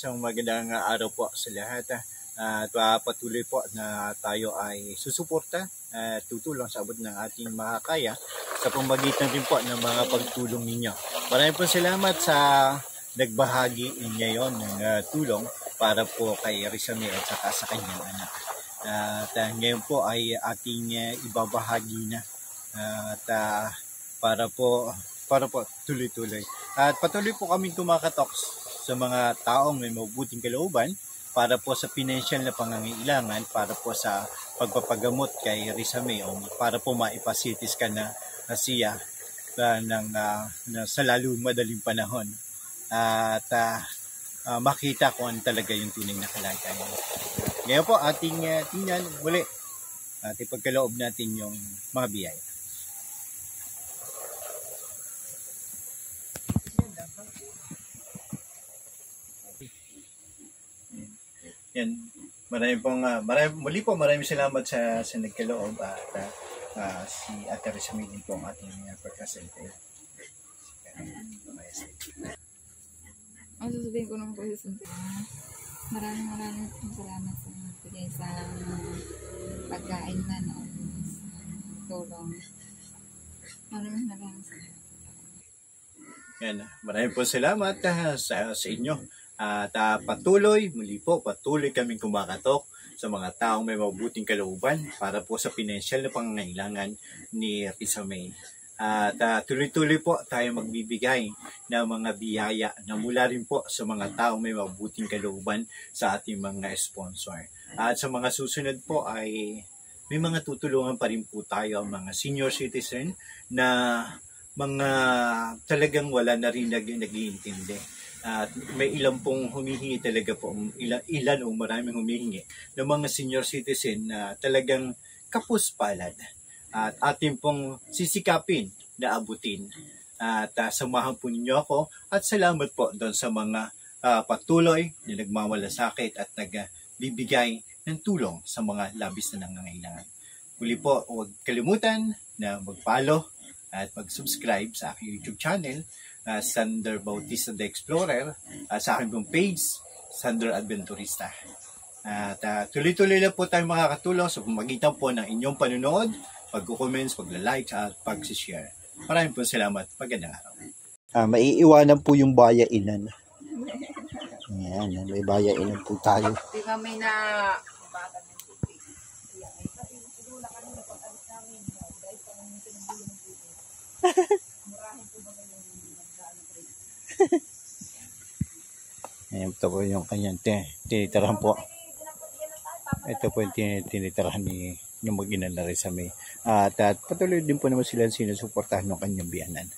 Isang magandang araw po sa lahat. At patuloy po na tayo ay susuporta at tutulong sa abot ng ating makakaya sa pamagitan din po ng mga pagtulong ninyo. Maraming po salamat sa nagbahagi ngayon ng tulong para po kay Rizame at saka sa kanyang anak. At ngayon po ay ating ibabahagi na at para po tuloy-tuloy. At patuloy po kaming kumakatok sa mga taong may mabuting kalooban para po sa financial na pangangailangan, para po sa pagpapagamot kay Rizame o para po maipasitis ka na siya sa lalo madaling panahon at makita kung ano talaga yung tunay na kalagayan. Ngayon po ating tingnan muli at ipagkaloob natin yung mga biyaya. Yan. Maraming salamat sa nagkaloob at si Ate Rizame po ang ating pagkasalita. Ang sasabihin ko naman po maraming salamat sa bigay sa pagkain na noon sa tulong. Maraming salamat. Yan. Maraming po salamat sa inyo. At patuloy kaming kumakatok sa mga taong may mabuting kalooban para po sa financial na pangangailangan ni Rizame. At tuloy-tuloy po tayo magbibigay ng mga biyaya na mula rin po sa mga taong may mabuting kalooban sa ating mga sponsor. At sa mga susunod po ay may mga tutulungan pa rin po tayo, mga senior citizen na mga talagang wala na rin nag-iintindi. At may ilan pong humihingi talaga po, ilan o maraming humihingi ng mga senior citizen na talagang kapuspalad. At atin pong sisikapin na abutin. At samahan po ninyo ako at salamat po doon sa mga patuloy na nagmamalasakit at nagbibigay ng tulong sa mga labis na nangangailangan. Muli po, huwag kalimutan na mag-follow at mag-subscribe sa aking YouTube channel, Sander Bautista the Explorer, sa aking pong page, Sander Adventurista. At tuloy-tuloy lang po tayo makakatulong sa pamagitan po ng inyong panunood, pag-comments, pag-like at pag-share. Maraming po salamat. Magandang araw. Maiiwanan po yung bayainan. Ayan, may bayainan po tayo. Di ba may na bata ng tubig? Ayan, ito po yung kanyang tinitirahan po. Ito po yung tinitirahan ni yung mag-ina na Rizame. At patuloy din po naman sila sinusuportahan ng kanyang biyanan.